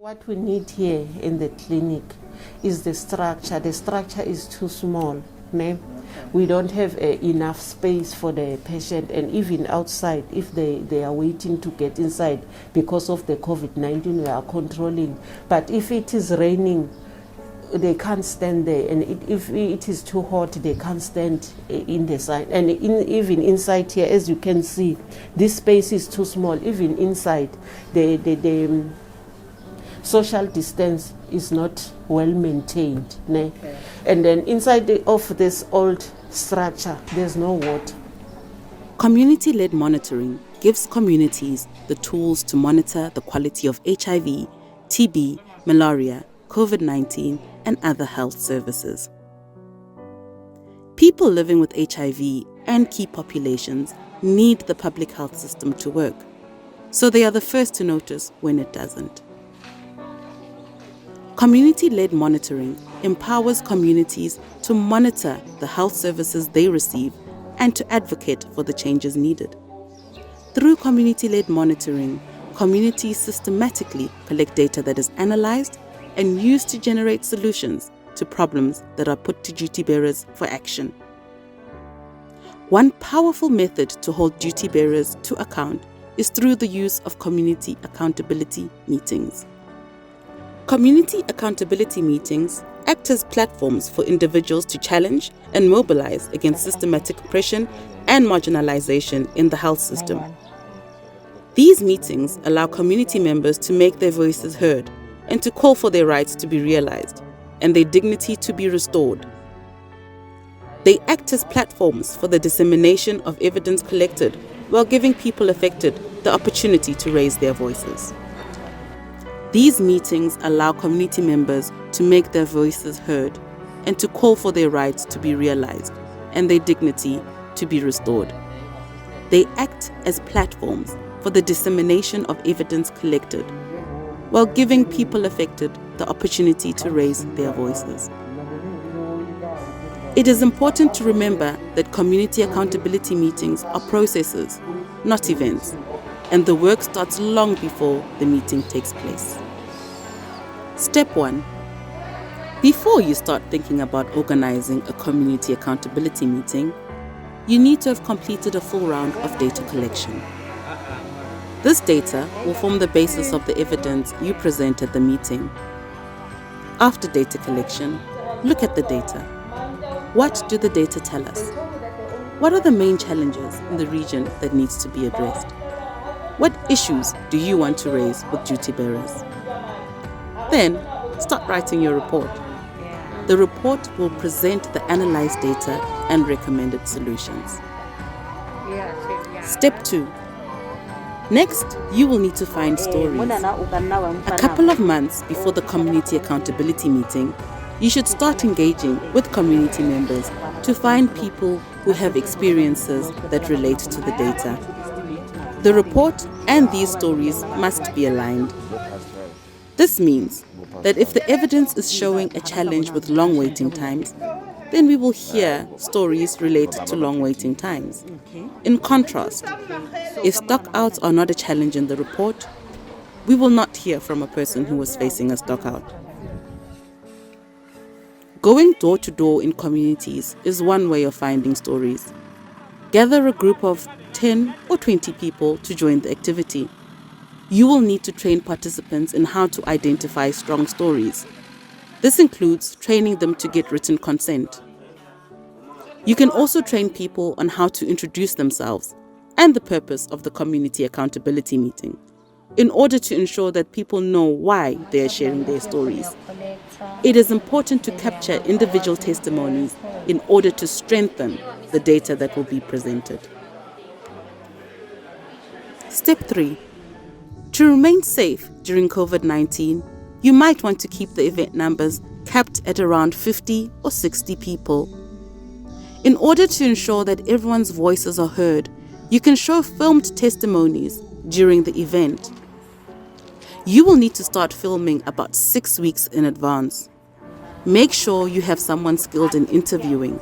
What we need here in the clinic is the structure. The structure is too small. Ne? We don't have enough space for the patient, and even outside, if they are waiting to get inside because of the COVID-19, we are controlling. But if it is raining, they can't stand there, and if it is too hot, they can't stand in the side. And even inside here, as you can see, this space is too small. Even inside, the social distance is not well maintained. Ne? Okay. And then inside of this old structure, there's no water. Community-led monitoring gives communities the tools to monitor the quality of HIV, TB, malaria, COVID-19, and other health services. People living with HIV and key populations need the public health system to work, so they are the first to notice when it doesn't. Community-led monitoring empowers communities to monitor the health services they receive and to advocate for the changes needed. Through community-led monitoring, communities systematically collect data that is analyzed and used to generate solutions to problems that are put to duty bearers for action. One powerful method to hold duty bearers to account is through the use of community accountability meetings. Community accountability meetings act as platforms for individuals to challenge and mobilize against systematic oppression and marginalization in the health system. These meetings allow community members to make their voices heard and to call for their rights to be realized and their dignity to be restored. They act as platforms for the dissemination of evidence collected while giving people affected the opportunity to raise their voices. These meetings allow community members to make their voices heard and to call for their rights to be realized and their dignity to be restored. They act as platforms for the dissemination of evidence collected while giving people affected the opportunity to raise their voices. It is important to remember that community accountability meetings are processes, not events, and the work starts long before the meeting takes place. Step 1. Before you start thinking about organizing a community accountability meeting, you need to have completed a full round of data collection. This data will form the basis of the evidence you present at the meeting. After data collection, look at the data. What do the data tell us? What are the main challenges in the region that needs to be addressed? What issues do you want to raise with duty bearers? Then, start writing your report. The report will present the analyzed data and recommended solutions. Step 2. Next, you will need to find stories. A couple of months before the community accountability meeting, you should start engaging with community members to find people who have experiences that relate to the data. The report and these stories must be aligned. This means that if the evidence is showing a challenge with long waiting times, then we will hear stories related to long waiting times. In contrast, if stockouts are not a challenge in the report, we will not hear from a person who was facing a stockout. Going door to door in communities is one way of finding stories. Gather a group of 10 or 20 people to join the activity. You will need to train participants in how to identify strong stories. This includes training them to get written consent. You can also train people on how to introduce themselves and the purpose of the community accountability meeting, in order to ensure that people know why they are sharing their stories. It is important to capture individual testimonies in order to strengthen the data that will be presented. Step 3. To remain safe during COVID-19, you might want to keep the event numbers capped at around 50 or 60 people. In order to ensure that everyone's voices are heard, you can show filmed testimonies during the event. You will need to start filming about 6 weeks in advance. Make sure you have someone skilled in interviewing.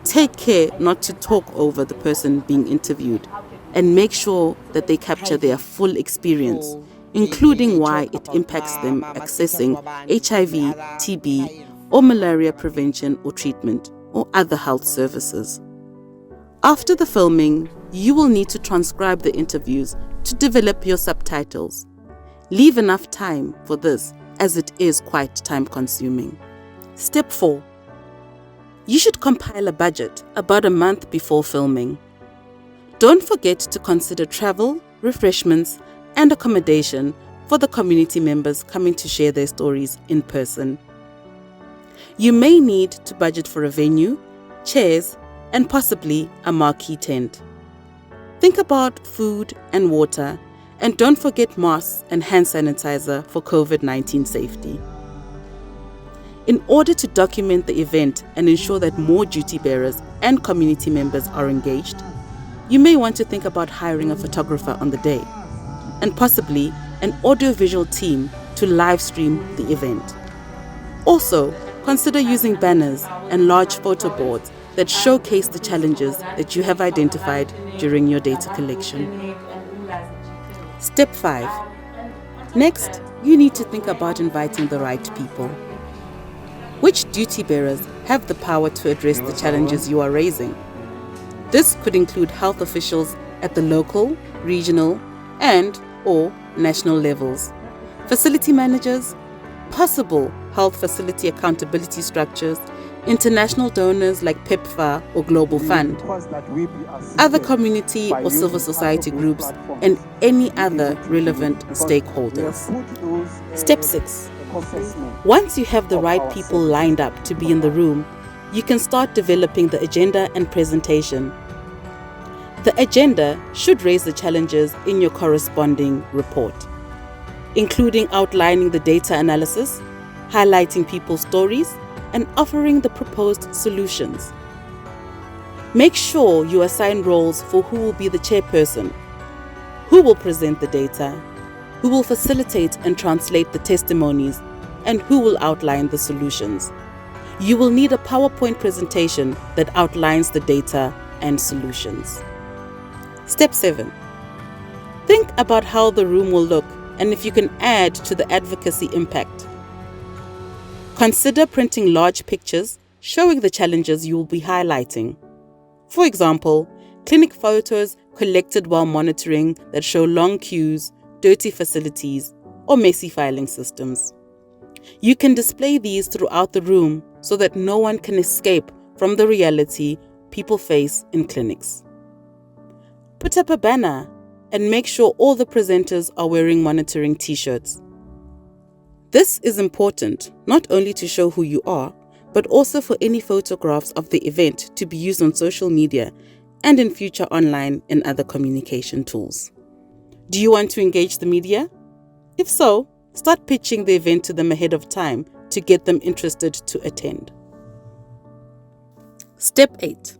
Take care not to talk over the person being interviewed, and make sure that they capture their full experience, including why it impacts them accessing HIV, TB, or malaria prevention or treatment, or other health services. After the filming, you will need to transcribe the interviews to develop your subtitles. Leave enough time for this, as it is quite time-consuming. Step 4. You should compile a budget about a month before filming. Don't forget to consider travel, refreshments, and accommodation for the community members coming to share their stories in person. You may need to budget for a venue, chairs, and possibly a marquee tent. Think about food and water, and don't forget masks and hand sanitizer for COVID-19 safety. In order to document the event and ensure that more duty bearers and community members are engaged, you may want to think about hiring a photographer on the day, and possibly an audiovisual team to live stream the event. Also, consider using banners and large photo boards that showcase the challenges that you have identified during your data collection. Step 5. Next, you need to think about inviting the right people. Which duty bearers have the power to address the challenges you are raising? This could include health officials at the local, regional, and/or national levels, facility managers, possible health facility accountability structures, international donors like PEPFAR or Global Fund, other community or civil society groups, and any other relevant stakeholders. Step 6. Once you have the right people lined up to be in the room, you can start developing the agenda and presentation. The agenda should raise the challenges in your corresponding report, including outlining the data analysis, highlighting people's stories, and offering the proposed solutions. Make sure you assign roles for who will be the chairperson, who will present the data, who will facilitate and translate the testimonies, and who will outline the solutions. You will need a PowerPoint presentation that outlines the data and solutions. Step 7. Think about how the room will look and if you can add to the advocacy impact. Consider printing large pictures showing the challenges you will be highlighting. For example, clinic photos collected while monitoring that show long queues, dirty facilities, or messy filing systems. You can display these throughout the room so that no one can escape from the reality people face in clinics. Put up a banner and make sure all the presenters are wearing monitoring t-shirts. This is important not only to show who you are, but also for any photographs of the event to be used on social media and in future online and other communication tools. Do you want to engage the media? If so, start pitching the event to them ahead of time to get them interested to attend. Step 8.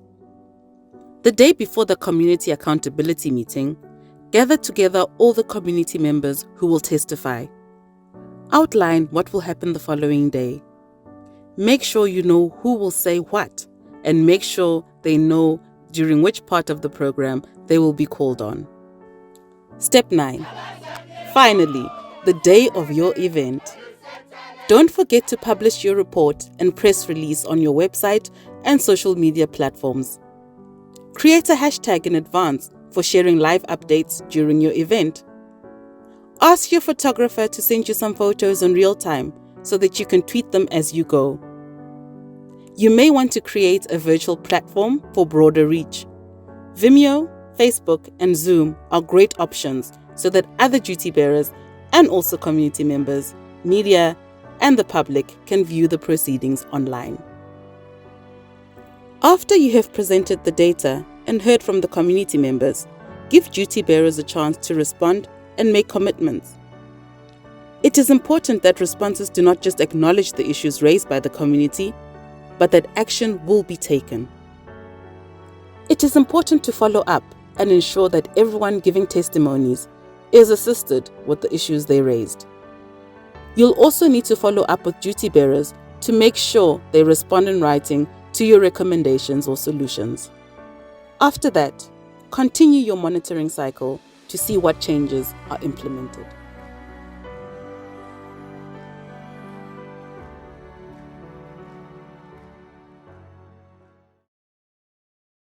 The day before the community accountability meeting, gather together all the community members who will testify. Outline what will happen the following day. Make sure you know who will say what, and make sure they know during which part of the program they will be called on. Step 9. Finally, the day of your event. Don't forget to publish your report and press release on your website and social media platforms. Create a hashtag in advance for sharing live updates during your event. Ask your photographer to send you some photos in real time so that you can tweet them as you go. You may want to create a virtual platform for broader reach. Vimeo, Facebook, and Zoom are great options so that other duty bearers and also community members, media, and the public can view the proceedings online. After you have presented the data and heard from the community members, give duty bearers a chance to respond and make commitments. It is important that responses do not just acknowledge the issues raised by the community, but that action will be taken. It is important to follow up and ensure that everyone giving testimonies is assisted with the issues they raised. You'll also need to follow up with duty bearers to make sure they respond in writing to your recommendations or solutions. After that, continue your monitoring cycle to see what changes are implemented.